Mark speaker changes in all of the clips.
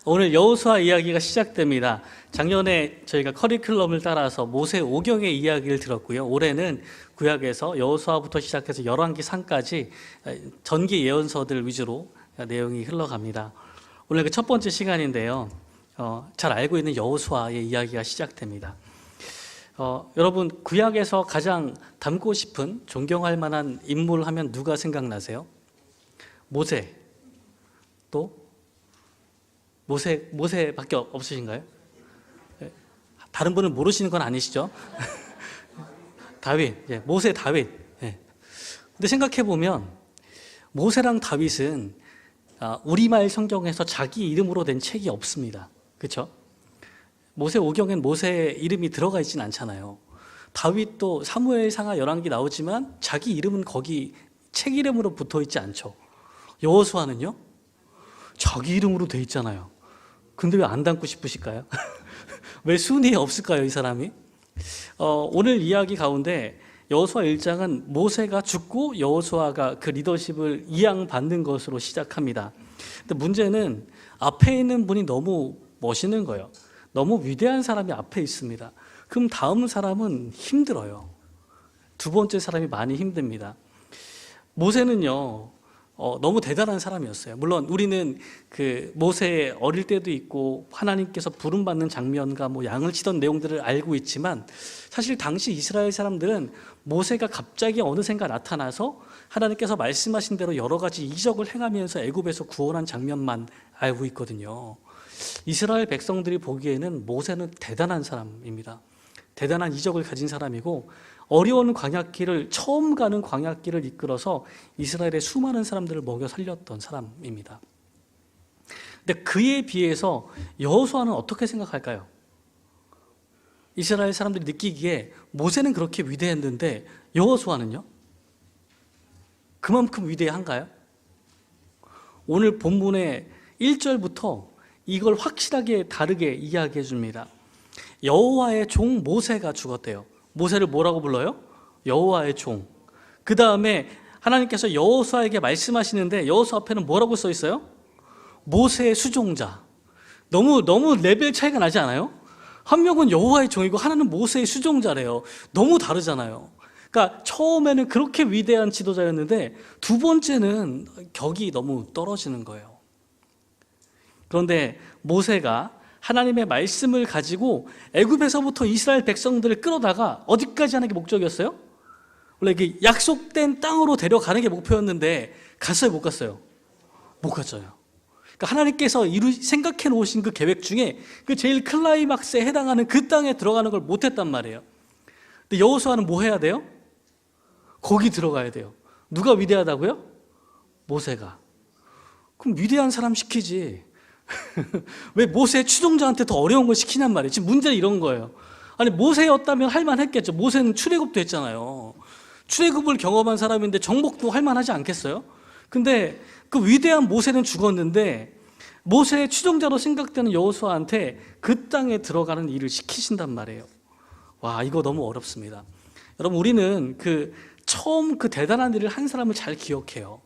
Speaker 1: 오늘 여호수아 이야기가 시작됩니다. 작년에 저희가 커리큘럼을 따라서 모세 오경의 이야기를 들었고요. 올해는 구약에서 여호수아부터 시작해서 열왕기 상까지 전기 예언서들 위주로 내용이 흘러갑니다. 오늘 그 첫 번째 시간인데요. 잘 알고 있는 여호수아의 이야기가 시작됩니다. 여러분, 구약에서 가장 닮고 싶은 존경할 만한 인물 하면 누가 생각나세요? 모세. 또 모세밖에 없으신가요? 다른 분은 모르시는 건 아니시죠? 다윗, 모세 다윗. 근데 생각해 보면 모세랑 다윗은 우리말 성경에서 자기 이름으로 된 책이 없습니다. 그렇죠? 모세 오경엔 모세 이름이 들어가 있진 않잖아요. 다윗도 사무엘상하 열왕기 나오지만 자기 이름은 거기 책 이름으로 붙어 있지 않죠. 여호수아는요? 자기 이름으로 돼 있잖아요. 근데 왜 안 닮고 싶으실까요? 왜 순위에 없을까요, 이 사람이? 오늘 이야기 가운데 여호수아 1장은 모세가 죽고 여호수아가 그 리더십을 이양받는 것으로 시작합니다. 근데 문제는 앞에 있는 분이 너무 멋있는 거예요. 너무 위대한 사람이 앞에 있습니다. 그럼 다음 사람은 힘들어요. 두 번째 사람이 많이 힘듭니다. 모세는요, 너무 대단한 사람이었어요. 물론 우리는 그 모세 어릴 때도 있고 하나님께서 부름받는 장면과 양을 치던 내용들을 알고 있지만, 사실 당시 이스라엘 사람들은 모세가 갑자기 어느샌가 나타나서 하나님께서 말씀하신 대로 여러 가지 이적을 행하면서 애굽에서 구원한 장면만 알고 있거든요. 이스라엘 백성들이 보기에는 모세는 대단한 사람입니다. 대단한 이적을 가진 사람이고, 어려운 광야길을, 처음 가는 광야길을 이끌어서 이스라엘의 수많은 사람들을 먹여 살렸던 사람입니다. 근데 그에 비해서 여호수아는 어떻게 생각할까요? 이스라엘 사람들이 느끼기에 모세는 그렇게 위대했는데 여호수아는요? 그만큼 위대한가요? 오늘 본문의 1절부터 이걸 확실하게 다르게 이야기해 줍니다. 여호와의 종 모세가 죽었대요. 모세를 뭐라고 불러요? 여호와의 종. 그 다음에 하나님께서 여호수아에게 말씀하시는데 여호수아 앞에는 뭐라고 써 있어요? 모세의 수종자. 너무 레벨 차이가 나지 않아요? 한 명은 여호와의 종이고 하나는 모세의 수종자래요. 너무 다르잖아요. 그러니까 처음에는 그렇게 위대한 지도자였는데 두 번째는 격이 너무 떨어지는 거예요. 그런데 모세가 하나님의 말씀을 가지고 애굽에서부터 이스라엘 백성들을 끌어다가 어디까지 하는 게 목적이었어요? 원래 이게 약속된 땅으로 데려가는 게 목표였는데 갔어요, 못 갔어요? 못 갔어요. 그러니까 하나님께서 생각해 놓으신 그 계획 중에 그 제일 클라이막스에 해당하는 그 땅에 들어가는 걸 못했단 말이에요. 근데 여호수아는 뭐 해야 돼요? 거기 들어가야 돼요. 누가 위대하다고요? 모세가. 그럼 위대한 사람 시키지. 왜 모세 추종자한테 더 어려운 걸 시키냔 말이에요. 지금 문제는 이런 거예요. 아니, 모세였다면 할만했겠죠. 모세는 출애굽도 했잖아요. 출애굽을 경험한 사람인데 정복도 할만하지 않겠어요? 근데 그 위대한 모세는 죽었는데 모세의 추종자로 생각되는 여호수아한테 그 땅에 들어가는 일을 시키신단 말이에요. 와, 이거 너무 어렵습니다. 여러분, 우리는 처음 그 대단한 일을 한 사람을 잘 기억해요.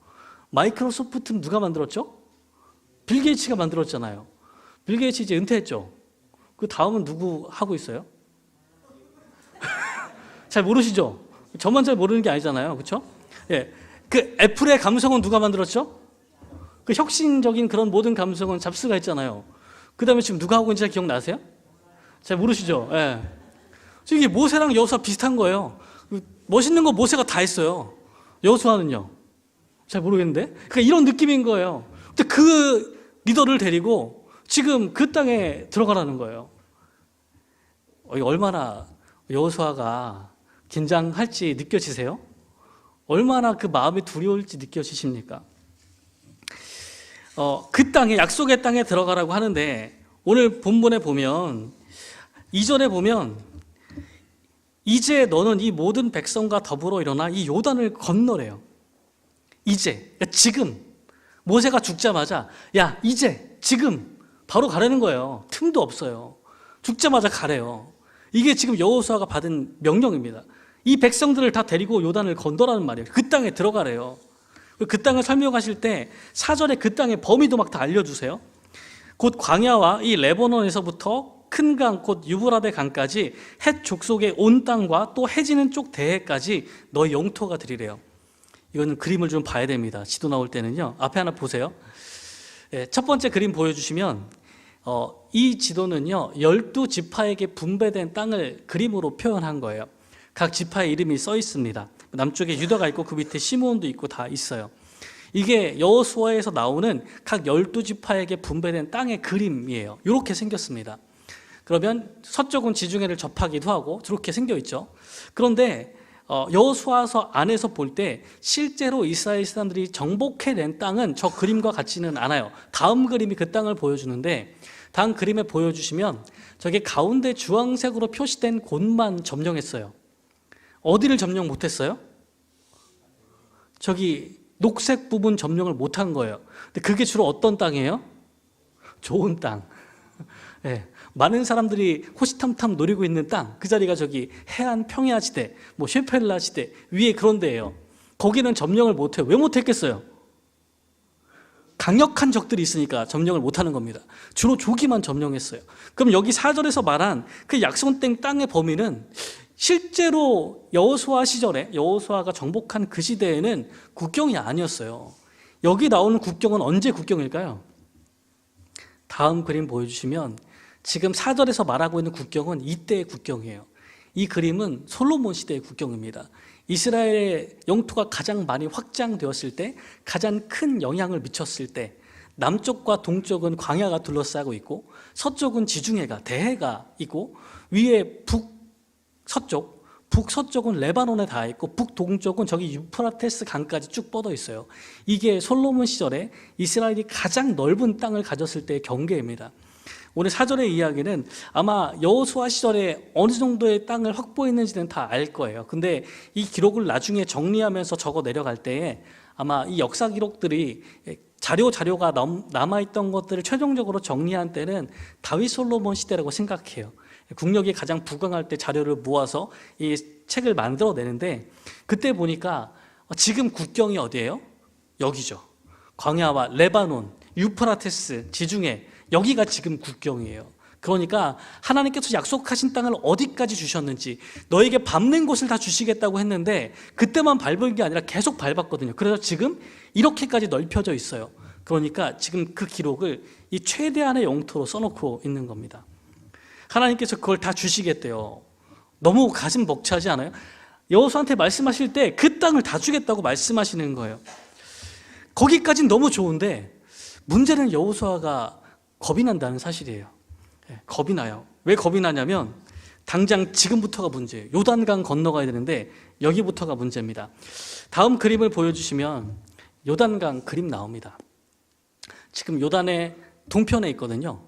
Speaker 1: 마이크로소프트는 누가 만들었죠? 빌 게이츠가 만들었잖아요. 빌 게이츠 이제 은퇴했죠. 그 다음은 누구 하고 있어요? 잘 모르시죠? 저만 잘 모르는 게 아니잖아요. 그렇죠? 예. 그 애플의 감성은 누가 만들었죠? 그 혁신적인 그런 모든 감성은 잡스가 했잖아요. 그 다음에 지금 누가 하고 있는지 잘 기억나세요? 잘 모르시죠? 예. 이게 모세랑 여호수아 비슷한 거예요. 멋있는 거 모세가 다 했어요. 여호수아는요? 잘 모르겠는데? 그러니까 이런 느낌인 거예요. 근데 그 리더를 데리고 지금 그 땅에 들어가라는 거예요. 얼마나 여호수아가 긴장할지 느껴지세요? 얼마나 그 마음이 두려울지 느껴지십니까? 그 땅에, 약속의 땅에 들어가라고 하는데 오늘 본문에 보면 2절에 보면 이제 너는 이 모든 백성과 더불어 일어나 이 요단을 건너래요. 이제, 그러니까 지금 모세가 죽자마자 이제 지금 바로 가라는 거예요. 틈도 없어요. 죽자마자 가래요. 이게 지금 여호수아가 받은 명령입니다. 이 백성들을 다 데리고 요단을 건너라는 말이에요. 그 땅에 들어가래요. 그 땅을 설명하실 때 4절에 그 땅의 범위도 막 다 알려주세요. 곧 광야와 이 레바논에서부터 큰 강 곧 유브라데 강까지 헷 족속의 온 땅과 또 해지는 쪽 대해까지 너희 영토가 되리래요. 이거는 그림을 좀 봐야 됩니다. 지도 나올 때는요. 앞에 하나 보세요. 첫 번째 그림 보여주시면 이 지도는요 12지파에게 분배된 땅을 그림으로 표현한 거예요. 각 지파의 이름이 써 있습니다. 남쪽에 유다가 있고 그 밑에 시므온도 있고 다 있어요. 이게 여호수아에서 나오는 각 12지파에게 분배된 땅의 그림이에요. 이렇게 생겼습니다. 그러면 서쪽은 지중해를 접하기도 하고 저렇게 생겨 있죠. 그런데 여호수아서 안에서 볼 때 실제로 이스라엘 사람들이 정복해낸 땅은 저 그림과 같지는 않아요. 다음 그림이 그 땅을 보여주는데, 다음 그림에 보여주시면 저게 가운데 주황색으로 표시된 곳만 점령했어요. 어디를 점령 못했어요? 저기 녹색 부분 점령을 못한 거예요. 근데 그게 주로 어떤 땅이에요? 좋은 땅. 네. 많은 사람들이 호시탐탐 노리고 있는 땅, 그 자리가 저기 해안 평야지대, 뭐 쉐펠라지대 위에 그런 데예요. 거기는 점령을 못해요. 왜 못했겠어요? 강력한 적들이 있으니까 점령을 못하는 겁니다. 주로 조기만 점령했어요. 그럼 여기 4절에서 말한 그 약속된 땅의 범위는 실제로 여호수아 시절에 여호수아가 정복한 그 시대에는 국경이 아니었어요. 여기 나오는 국경은 언제 국경일까요? 다음 그림 보여주시면 지금 4절에서 말하고 있는 국경은 이때의 국경이에요. 이 그림은 솔로몬 시대의 국경입니다. 이스라엘의 영토가 가장 많이 확장되었을 때, 가장 큰 영향을 미쳤을 때, 남쪽과 동쪽은 광야가 둘러싸고 있고 서쪽은 지중해가 대해가 있고 위에 북서쪽은 레바논에 닿아 있고 북동쪽은 저기 유프라테스 강까지 쭉 뻗어 있어요. 이게 솔로몬 시절에 이스라엘이 가장 넓은 땅을 가졌을 때의 경계입니다. 오늘 4절의 이야기는 아마 여호수아 시절에 어느 정도의 땅을 확보했는지는 다 알 거예요. 근데 이 기록을 나중에 정리하면서 적어 내려갈 때에 아마 이 역사 기록들이 자료가 남아있던 것들을 최종적으로 정리한 때는 다윗 솔로몬 시대라고 생각해요. 국력이 가장 부강할 때 자료를 모아서 이 책을 만들어내는데, 그때 보니까 지금 국경이 어디예요? 여기죠. 광야와 레바논, 유프라테스, 지중해, 여기가 지금 국경이에요. 그러니까 하나님께서 약속하신 땅을 어디까지 주셨는지, 너에게 밟는 곳을 다 주시겠다고 했는데 그때만 밟은 게 아니라 계속 밟았거든요. 그래서 지금 이렇게까지 넓혀져 있어요. 그러니까 지금 그 기록을 이 최대한의 영토로 써놓고 있는 겁니다. 하나님께서 그걸 다 주시겠대요. 너무 가슴 벅차지 않아요? 여호수아한테 말씀하실 때 그 땅을 다 주겠다고 말씀하시는 거예요. 거기까지는 너무 좋은데 문제는 여호수아가 겁이 난다는 사실이에요. 겁이 나요. 왜 겁이 나냐면 당장 지금부터가 문제예요. 요단강 건너가야 되는데 여기부터가 문제입니다. 다음 그림을 보여주시면 요단강 그림 나옵니다. 지금 요단의 동편에 있거든요.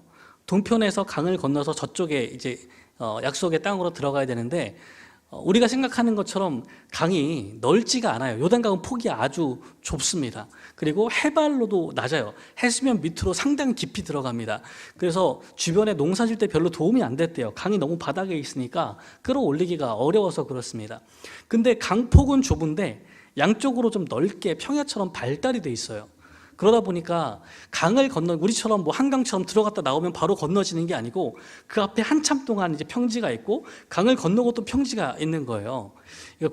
Speaker 1: 동편에서 강을 건너서 저쪽에 이제 약속의 땅으로 들어가야 되는데 우리가 생각하는 것처럼 강이 넓지가 않아요. 요단강은 폭이 아주 좁습니다. 그리고 해발로도 낮아요. 해수면 밑으로 상당히 깊이 들어갑니다. 그래서 주변에 농사 질 때 별로 도움이 안 됐대요. 강이 너무 바닥에 있으니까 끌어올리기가 어려워서 그렇습니다. 근데 강폭은 좁은데 양쪽으로 좀 넓게 평야처럼 발달이 돼 있어요. 그러다 보니까 강을 건너, 우리처럼 뭐 한강처럼 들어갔다 나오면 바로 건너지는 게 아니고 그 앞에 한참 동안 이제 평지가 있고 강을 건너고 또 평지가 있는 거예요.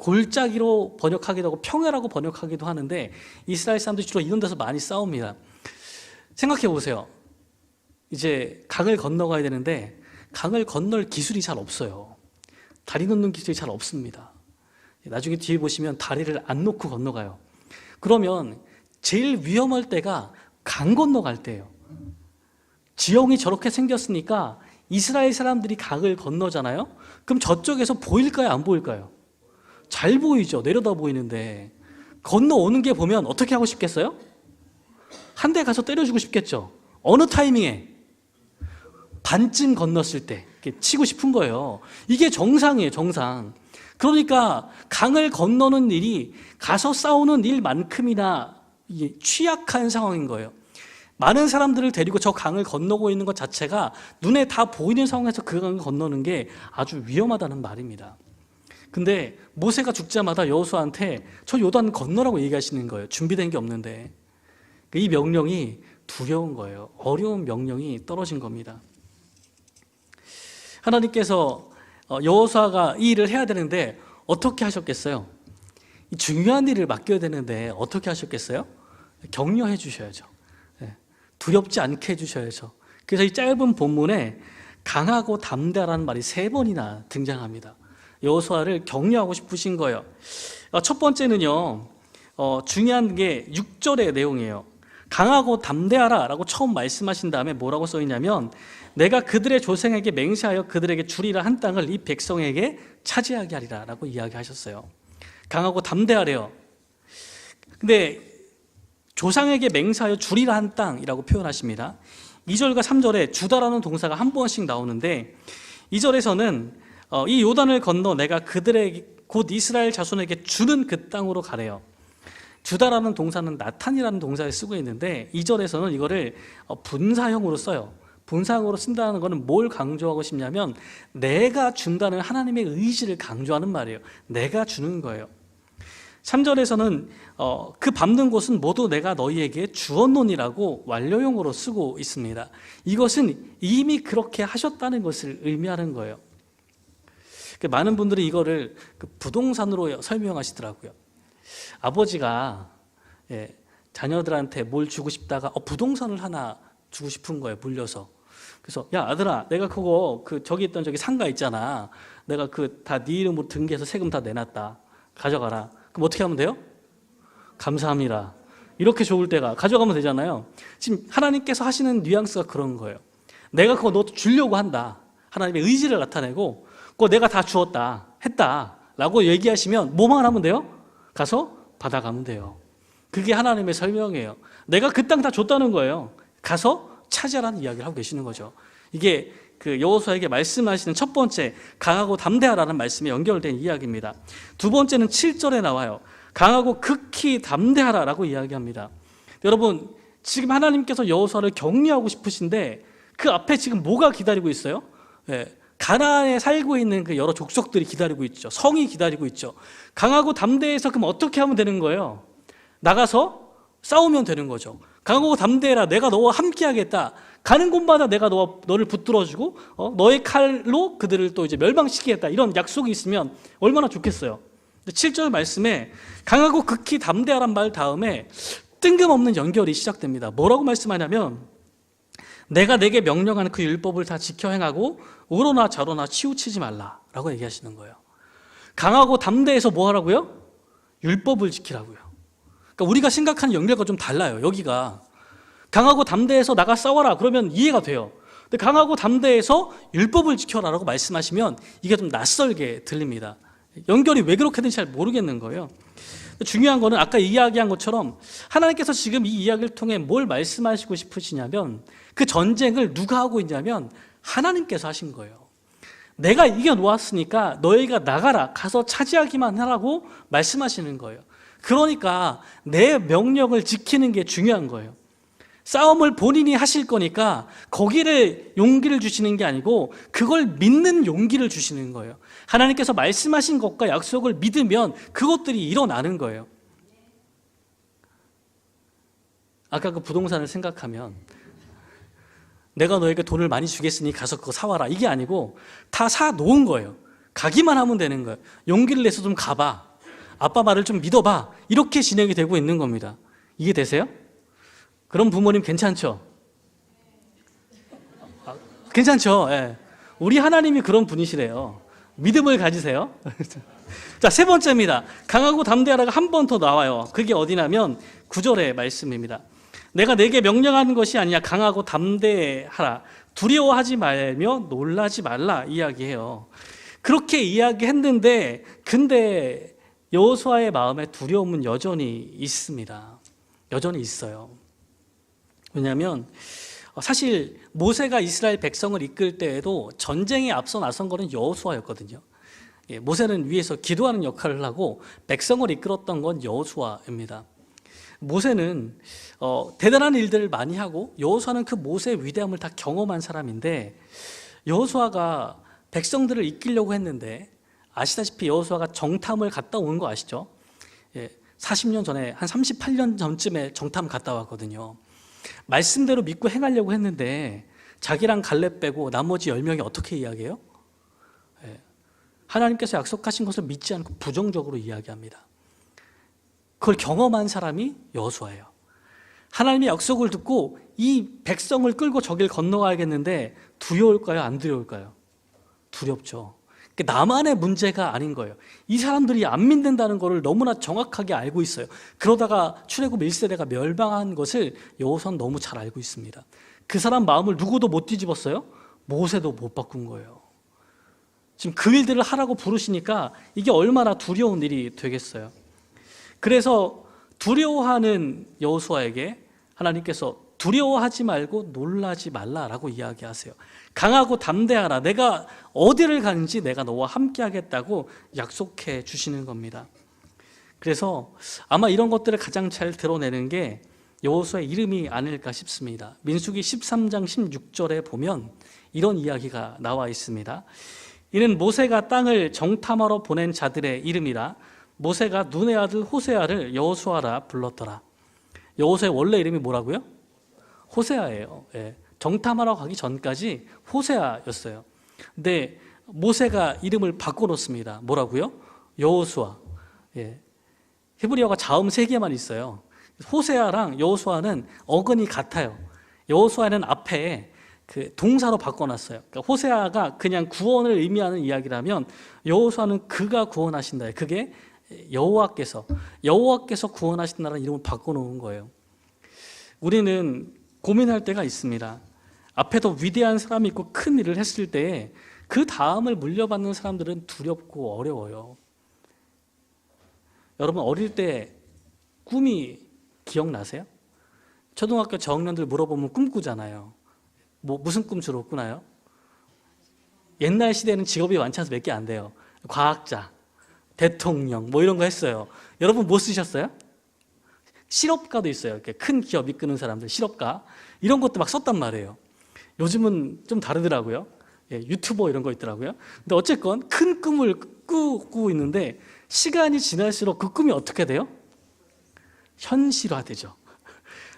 Speaker 1: 골짜기로 번역하기도 하고 평야라고 번역하기도 하는데 이스라엘 사람들이 주로 이런 데서 많이 싸웁니다. 생각해 보세요. 이제 강을 건너가야 되는데 강을 건널 기술이 잘 없어요. 다리 놓는 기술이 잘 없습니다. 나중에 뒤에 보시면 다리를 안 놓고 건너가요. 그러면 제일 위험할 때가 강 건너갈 때예요. 지형이 저렇게 생겼으니까 이스라엘 사람들이 강을 건너잖아요. 그럼 저쪽에서 보일까요? 안 보일까요? 잘 보이죠. 내려다 보이는데 건너오는 게 보면 어떻게 하고 싶겠어요? 한 대 가서 때려주고 싶겠죠. 어느 타이밍에? 반쯤 건넜을 때 이렇게 치고 싶은 거예요. 이게 정상이에요. 정상. 그러니까 강을 건너는 일이 가서 싸우는 일만큼이나 이게 취약한 상황인 거예요. 많은 사람들을 데리고 저 강을 건너고 있는 것 자체가 눈에 다 보이는 상황에서 그 강을 건너는 게 아주 위험하다는 말입니다. 근데 모세가 죽자마자 여호수아한테 저 요단 건너라고 얘기하시는 거예요. 준비된 게 없는데. 이 명령이 두려운 거예요. 어려운 명령이 떨어진 겁니다. 하나님께서 여호수아가 이 일을 해야 되는데 어떻게 하셨겠어요? 중요한 일을 맡겨야 되는데 어떻게 하셨겠어요? 격려해 주셔야죠. 두렵지 않게 해주셔야죠. 그래서 이 짧은 본문에 강하고 담대하라는 말이 3번이나 등장합니다. 여호수아를 격려하고 싶으신 거예요. 첫 번째는요, 중요한 게 6절의 내용이에요. 강하고 담대하라 라고 처음 말씀하신 다음에 뭐라고 써있냐면, 내가 그들의 조상에게 맹세하여 그들에게 주리라 한 땅을 이 백성에게 차지하게 하리라 라고 이야기하셨어요. 강하고 담대하래요. 근데 조상에게 맹세하여 주리라 한 땅이라고 표현하십니다. 2절과 3절에 주다라는 동사가 한 번씩 나오는데, 2절에서는 이 요단을 건너 내가 그들에게 곧 이스라엘 자손에게 주는 그 땅으로 가래요. 주다라는 동사는 나탄이라는 동사에 쓰고 있는데 2절에서는 이거를 분사형으로 써요. 분사형으로 쓴다는 것은 뭘 강조하고 싶냐면 내가 준다는 하나님의 의지를 강조하는 말이에요. 내가 주는 거예요. 3절에서는 그 밟는 곳은 모두 내가 너희에게 주었노니라고 완료형으로 쓰고 있습니다. 이것은 이미 그렇게 하셨다는 것을 의미하는 거예요. 많은 분들이 이거를 부동산으로 설명하시더라고요. 아버지가 자녀들한테 뭘 주고 싶다가 부동산을 하나 주고 싶은 거예요. 물려서. 그래서 야 아들아, 내가 그거 저기 있던 저기 상가 있잖아. 내가 다 네 이름으로 등기해서 세금 다 내놨다. 가져가라. 그럼 어떻게 하면 돼요? 감사합니다. 이렇게 좋을 때가 가져가면 되잖아요. 지금 하나님께서 하시는 뉘앙스가 그런 거예요. 내가 그거 너 주려고 한다. 하나님의 의지를 나타내고 그거 내가 다 주었다. 했다. 라고 얘기하시면 뭐만 하면 돼요? 가서 받아가면 돼요. 그게 하나님의 설명이에요. 내가 그 땅 다 줬다는 거예요. 가서 차지하라는 이야기를 하고 계시는 거죠. 이게 여호수아에게 말씀하시는 첫 번째 강하고 담대하라는 말씀에 연결된 이야기입니다. 두 번째는 7절에 나와요. 강하고 극히 담대하라라고 이야기합니다. 여러분, 지금 하나님께서 여호수아를 격려하고 싶으신데 그 앞에 지금 뭐가 기다리고 있어요? 가나안에 살고 있는 그 여러 족속들이 기다리고 있죠. 성이 기다리고 있죠. 강하고 담대해서 그럼 어떻게 하면 되는 거예요? 나가서 싸우면 되는 거죠. 강하고 담대해라. 내가 너와 함께 하겠다. 가는 곳마다 내가 너를 붙들어주고 너의 칼로 그들을 또 이제 멸망시키겠다. 이런 약속이 있으면 얼마나 좋겠어요. 7절 말씀에 강하고 극히 담대하란 말 다음에 뜬금없는 연결이 시작됩니다. 뭐라고 말씀하냐면 내가 내게 명령하는 그 율법을 다 지켜 행하고 우로나 좌로나 치우치지 말라라고 얘기하시는 거예요. 강하고 담대해서 뭐 하라고요? 율법을 지키라고요. 그러니까 우리가 생각하는 연결과 좀 달라요. 여기가 강하고 담대해서 나가 싸워라 그러면 이해가 돼요. 근데 강하고 담대해서 율법을 지켜라라고 말씀하시면 이게 좀 낯설게 들립니다. 연결이 왜 그렇게 되는지 잘 모르겠는 거예요. 중요한 거는 아까 이야기한 것처럼 하나님께서 지금 이 이야기를 통해 뭘 말씀하시고 싶으시냐면 그 전쟁을 누가 하고 있냐면 하나님께서 하신 거예요. 내가 이겨놓았으니까 너희가 나가라, 가서 차지하기만 하라고 말씀하시는 거예요. 그러니까 내 명령을 지키는 게 중요한 거예요. 싸움을 본인이 하실 거니까 거기를 용기를 주시는 게 아니고 그걸 믿는 용기를 주시는 거예요. 하나님께서 말씀하신 것과 약속을 믿으면 그것들이 일어나는 거예요. 아까 그 부동산을 생각하면 내가 너에게 돈을 많이 주겠으니 가서 그거 사와라 이게 아니고 다 사 놓은 거예요. 가기만 하면 되는 거예요. 용기를 내서 좀 가봐. 아빠 말을 좀 믿어봐. 이렇게 진행이 되고 있는 겁니다. 이해되세요? 그런 부모님 괜찮죠? 괜찮죠? 예. 우리 하나님이 그런 분이시래요. 믿음을 가지세요. 자, 세 번째입니다. 강하고 담대하라가 한 번 더 나와요. 그게 어디냐면 9절의 말씀입니다. 내가 내게 명령하는 것이 아니냐 강하고 담대하라. 두려워하지 말며 놀라지 말라 이야기해요. 그렇게 이야기했는데 근데 여호수아의 마음에 두려움은 여전히 있습니다. 여전히 있어요. 왜냐하면 사실 모세가 이스라엘 백성을 이끌 때에도 전쟁에 앞서 나선 것은 여호수아였거든요. 모세는 위에서 기도하는 역할을 하고 백성을 이끌었던 건 여호수아입니다. 모세는 대단한 일들을 많이 하고 여호수아는 그 모세의 위대함을 다 경험한 사람인데 여호수아가 백성들을 이끌려고 했는데 아시다시피 여호수아가 정탐을 갔다 온 거 아시죠? 40년 전에 한 38년 전쯤에 정탐 갔다 왔거든요. 말씀대로 믿고 행하려고 했는데 자기랑 갈렙 빼고 나머지 10명이 어떻게 이야기해요? 하나님께서 약속하신 것을 믿지 않고 부정적으로 이야기합니다. 그걸 경험한 사람이 여호수아예요. 하나님의 약속을 듣고 이 백성을 끌고 저길 건너가야겠는데 두려울까요? 안 두려울까요? 두렵죠. 나만의 문제가 아닌 거예요. 이 사람들이 안 믿는다는 것을 너무나 정확하게 알고 있어요. 그러다가 출애굽 1세대가 멸망한 것을 여호수아는 너무 잘 알고 있습니다. 그 사람 마음을 누구도 못 뒤집었어요. 모세도 못 바꾼 거예요. 지금 그 일들을 하라고 부르시니까 이게 얼마나 두려운 일이 되겠어요. 그래서 두려워하는 여호수아에게 하나님께서 두려워하지 말고 놀라지 말라라고 이야기하세요. 강하고 담대하라. 내가 어디를 가는지 내가 너와 함께 하겠다고 약속해 주시는 겁니다. 그래서 아마 이런 것들을 가장 잘 드러내는 게 여호수아의 이름이 아닐까 싶습니다. 민수기 13장 16절에 보면 이런 이야기가 나와 있습니다. 이는 모세가 땅을 정탐하러 보낸 자들의 이름이라. 모세가 눈의 아들 호세아를 여호수아라 불렀더라. 여호수아의 원래 이름이 뭐라고요? 호세아예요. 정탐하러 가기 전까지 호세아였어요. 근데 모세가 이름을 바꿔놓습니다. 뭐라고요? 여호수아. 히브리어가 자음 3개만 있어요. 호세아랑 여호수아는 어근이 같아요. 여호수아는 앞에 그 동사로 바꿔놨어요. 그러니까 호세아가 그냥 구원을 의미하는 이야기라면 여호수아는 그가 구원하신다. 그게 여호와께서 구원하신다는 이름을 바꿔놓은 거예요. 우리는 고민할 때가 있습니다. 앞에 더 위대한 사람이 있고 큰 일을 했을 때 그 다음을 물려받는 사람들은 두렵고 어려워요. 여러분 어릴 때 꿈이 기억나세요? 초등학교 저학년들 물어보면 꿈꾸잖아요. 무슨 꿈 주로 꾸나요? 옛날 시대는 직업이 많지 않아서 몇 개 안 돼요. 과학자, 대통령 이런 거 했어요. 여러분 뭐 쓰셨어요? 실업가도 있어요. 이렇게 큰 기업 이끄는 사람들, 실업가. 이런 것도 막 썼단 말이에요. 요즘은 좀 다르더라고요. 유튜버 이런 거 있더라고요. 근데 어쨌건 큰 꿈을 꾸고 있는데 시간이 지날수록 그 꿈이 어떻게 돼요? 현실화되죠.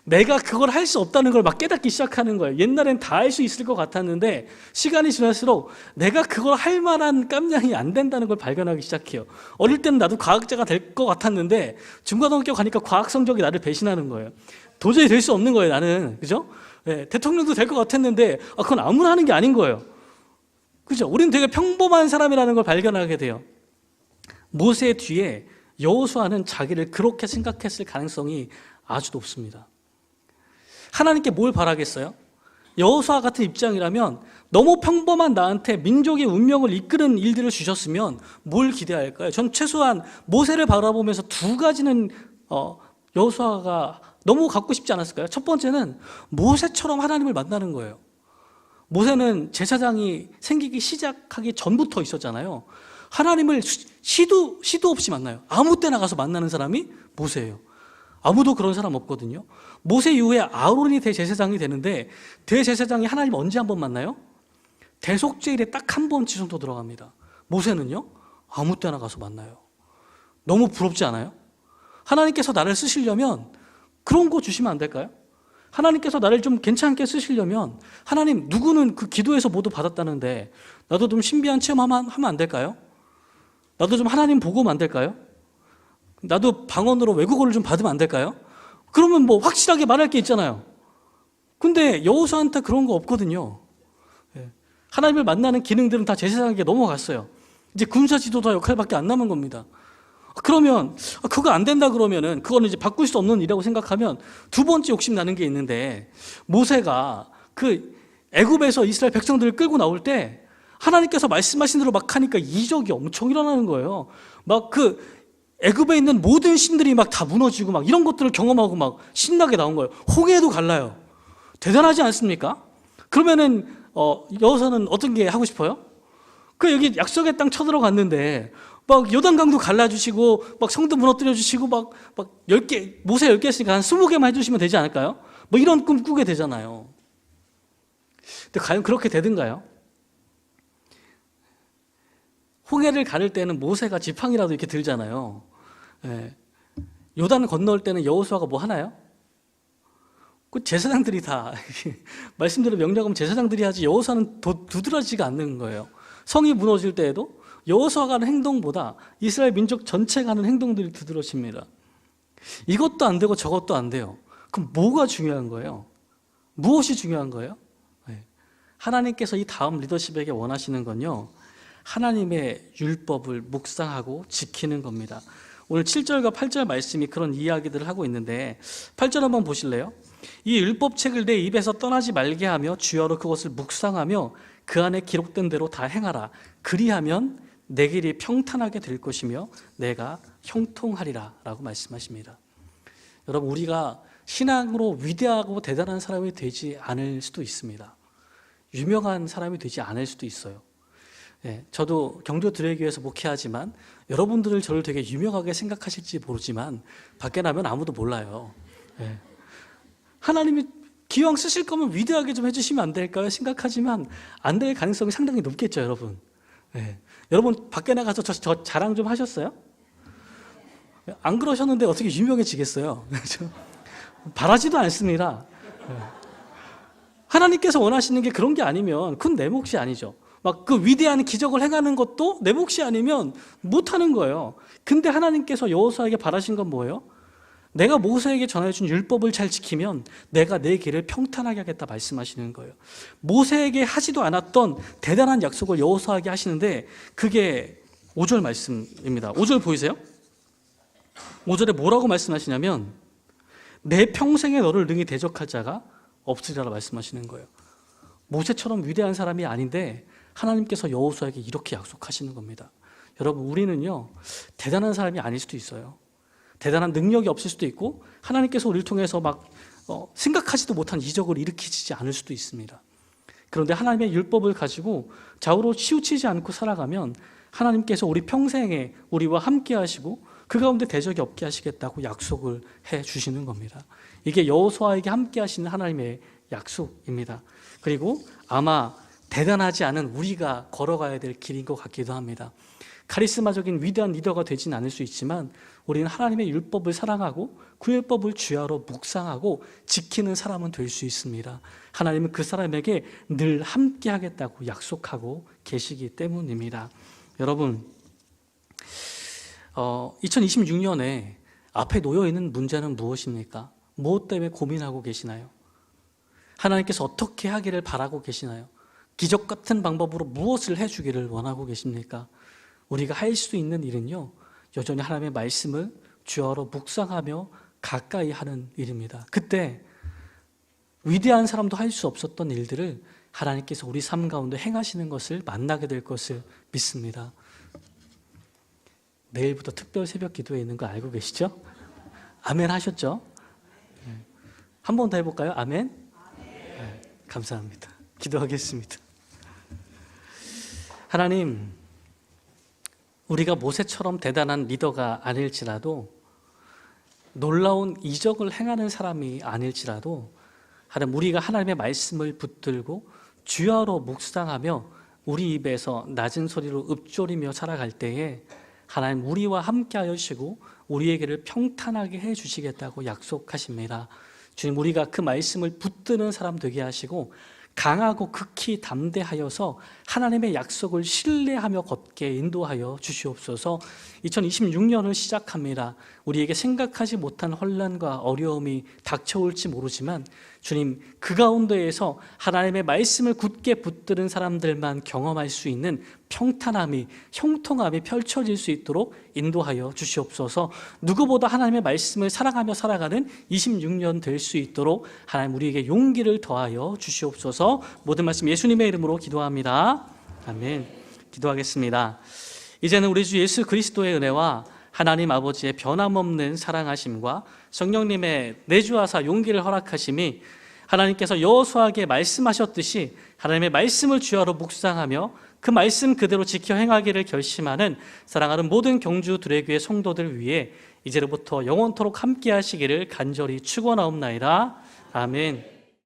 Speaker 1: 내가 그걸 할 수 없다는 걸 막 깨닫기 시작하는 거예요. 옛날엔 다 할 수 있을 것 같았는데 시간이 지날수록 내가 그걸 할 만한 깜냥이 안 된다는 걸 발견하기 시작해요. 어릴 때는 나도 과학자가 될 것 같았는데 중고등학교 가니까 과학 성적이 나를 배신하는 거예요. 도저히 될 수 없는 거예요, 나는. 그죠? 대통령도 될 것 같았는데 그건 아무나 하는 게 아닌 거예요. 그죠? 우리는 되게 평범한 사람이라는 걸 발견하게 돼요. 모세 뒤에 여호수아는 자기를 그렇게 생각했을 가능성이 아주 높습니다. 하나님께 뭘 바라겠어요? 여호수아 같은 입장이라면 너무 평범한 나한테 민족의 운명을 이끄는 일들을 주셨으면 뭘 기대할까요? 전 최소한 모세를 바라보면서 2가지는 여호수아가 너무 갖고 싶지 않았을까요? 첫 번째는 모세처럼 하나님을 만나는 거예요. 모세는 제사장이 생기기 시작하기 전부터 있었잖아요. 하나님을 시도 없이 만나요. 아무 때나 가서 만나는 사람이 모세예요. 아무도 그런 사람 없거든요. 모세 이후에 아론이 대제사장이 되는데 대제사장이 하나님 언제 한번 만나요? 대속죄일에 딱 한 번 정도 들어갑니다. 모세는요? 아무 때나 가서 만나요. 너무 부럽지 않아요? 하나님께서 나를 쓰시려면 그런 거 주시면 안 될까요? 하나님께서 나를 좀 괜찮게 쓰시려면 하나님 누구는 그 기도에서 모두 받았다는데 나도 좀 신비한 체험하면 안 될까요? 나도 좀 하나님 보고 안 될까요? 나도 방언으로 외국어를 좀 받으면 안 될까요? 그러면 뭐 확실하게 말할 게 있잖아요. 근데 여호수아한테 그런 거 없거든요. 하나님을 만나는 기능들은 다 제사장에게 넘어갔어요. 이제 군사 지도자 역할밖에 안 남은 겁니다. 그러면 그거 안 된다 그러면은 그거는 이제 바꿀 수 없는 일이라고 생각하면 2번째 욕심 나는 게 있는데 모세가 그 애굽에서 이스라엘 백성들을 끌고 나올 때 하나님께서 말씀하신 대로 막 하니까 이적이 엄청 일어나는 거예요. 막 그 애굽에 있는 모든 신들이 막 다 무너지고 막 이런 것들을 경험하고 막 신나게 나온 거예요. 홍해도 갈라요. 대단하지 않습니까? 그러면은 여호수아는 어떤 게 하고 싶어요? 여기 약속의 땅 쳐들어갔는데 막 요단강도 갈라주시고 막 성도 무너뜨려 주시고 막 10개 모세 10개 했으니까 한 20개만 해주시면 되지 않을까요? 뭐 이런 꿈 꾸게 되잖아요. 근데 과연 그렇게 되든가요? 홍해를 가를 때는 모세가 지팡이라도 이렇게 들잖아요. 요단 건널 때는 여호수아가 뭐 하나요? 그 제사장들이 다 말씀대로 명령하면 제사장들이 하지 여호수아는 두드러지가 않는 거예요. 성이 무너질 때에도 여호수아가 하는 행동보다 이스라엘 민족 전체가 하는 행동들이 두드러집니다. 이것도 안 되고 저것도 안 돼요. 그럼 뭐가 중요한 거예요? 무엇이 중요한 거예요? 하나님께서 이 다음 리더십에게 원하시는 건요, 하나님의 율법을 묵상하고 지키는 겁니다. 오늘 7절과 8절 말씀이 그런 이야기들을 하고 있는데 8절 한번 보실래요? 이 율법책을 내 입에서 떠나지 말게 하며 주여로 그것을 묵상하며 그 안에 기록된 대로 다 행하라. 그리하면 내 길이 평탄하게 될 것이며 내가 형통하리라 라고 말씀하십니다. 여러분, 우리가 신앙으로 위대하고 대단한 사람이 되지 않을 수도 있습니다. 유명한 사람이 되지 않을 수도 있어요. 저도 경도 드레교회에서 목회하지만 여러분들은 저를 되게 유명하게 생각하실지 모르지만 밖에 나면 아무도 몰라요. 하나님이 기왕 쓰실 거면 위대하게 좀 해주시면 안 될까요? 생각하지만 안 될 가능성이 상당히 높겠죠, 여러분. 여러분 밖에 나가서 저 자랑 좀 하셨어요? 안 그러셨는데 어떻게 유명해지겠어요? 바라지도 않습니다. 하나님께서 원하시는 게 그런 게 아니면 그건 내 몫이 아니죠. 막 그 위대한 기적을 행하는 것도 내 몫이 아니면 못하는 거예요. 근데 하나님께서 여호수아에게 바라신 건 뭐예요? 내가 모세에게 전해준 율법을 잘 지키면 내가 내 길을 평탄하게 하겠다 말씀하시는 거예요. 모세에게 하지도 않았던 대단한 약속을 여호수아에게 하시는데 그게 5절 말씀입니다. 5절 보이세요? 5절에 뭐라고 말씀하시냐면 내 평생에 너를 능히 대적할 자가 없으리라 말씀하시는 거예요. 모세처럼 위대한 사람이 아닌데 하나님께서 여호수아에게 이렇게 약속하시는 겁니다. 여러분, 우리는요 대단한 사람이 아닐 수도 있어요. 대단한 능력이 없을 수도 있고 하나님께서 우리를 통해서 막 생각하지도 못한 이적을 일으키지 않을 수도 있습니다. 그런데 하나님의 율법을 가지고 좌우로 치우치지 않고 살아가면 하나님께서 우리 평생에 우리와 함께 하시고 그 가운데 대적이 없게 하시겠다고 약속을 해 주시는 겁니다. 이게 여호수아에게 함께 하시는 하나님의 약속입니다. 그리고 아마 대단하지 않은 우리가 걸어가야 될 길인 것 같기도 합니다. 카리스마적인 위대한 리더가 되진 않을 수 있지만 우리는 하나님의 율법을 사랑하고 그 율법을 주야로 묵상하고 지키는 사람은 될 수 있습니다. 하나님은 그 사람에게 늘 함께 하겠다고 약속하고 계시기 때문입니다. 여러분, 2026년에 앞에 놓여있는 문제는 무엇입니까? 무엇 때문에 고민하고 계시나요? 하나님께서 어떻게 하기를 바라고 계시나요? 기적 같은 방법으로 무엇을 해주기를 원하고 계십니까? 우리가 할 수 있는 일은요, 여전히 하나님의 말씀을 주야로 묵상하며 가까이 하는 일입니다. 그때 위대한 사람도 할 수 없었던 일들을 하나님께서 우리 삶 가운데 행하시는 것을 만나게 될 것을 믿습니다. 내일부터 특별 새벽 기도회 있는 거 알고 계시죠? 아멘 하셨죠? 한 번 더 해볼까요? 아멘? 감사합니다. 기도하겠습니다. 하나님, 우리가 모세처럼 대단한 리더가 아닐지라도 놀라운 이적을 행하는 사람이 아닐지라도 하나님, 우리가 하나님의 말씀을 붙들고 주야로 묵상하며 우리 입에서 낮은 소리로 읊조리며 살아갈 때에 하나님 우리와 함께 하시고 우리의 길을 평탄하게 해주시겠다고 약속하십니다. 주님, 우리가 그 말씀을 붙드는 사람 되게 하시고 강하고 극히 담대하여서 하나님의 약속을 신뢰하며 걷게 인도하여 주시옵소서. 2026년을 시작합니다. 우리에게 생각하지 못한 혼란과 어려움이 닥쳐올지 모르지만 주님, 그 가운데에서 하나님의 말씀을 굳게 붙드는 사람들만 경험할 수 있는 평탄함이, 형통함이 펼쳐질 수 있도록 인도하여 주시옵소서. 누구보다 하나님의 말씀을 사랑하며 살아가는 26년 될 수 있도록 하나님 우리에게 용기를 더하여 주시옵소서. 모든 말씀 예수님의 이름으로 기도합니다. 아멘. 기도하겠습니다. 이제는 우리 주 예수 그리스도의 은혜와 하나님 아버지의 변함없는 사랑하심과 성령님의 내주하사 용기를 허락하심이 하나님께서 여호수아에게 말씀하셨듯이 하나님의 말씀을 주야로 묵상하며 그 말씀 그대로 지켜 행하기를 결심하는 사랑하는 모든 경주 드레교회 성도들 위해 이제로부터 영원토록 함께 하시기를 간절히 축원하옵나이다. 아멘.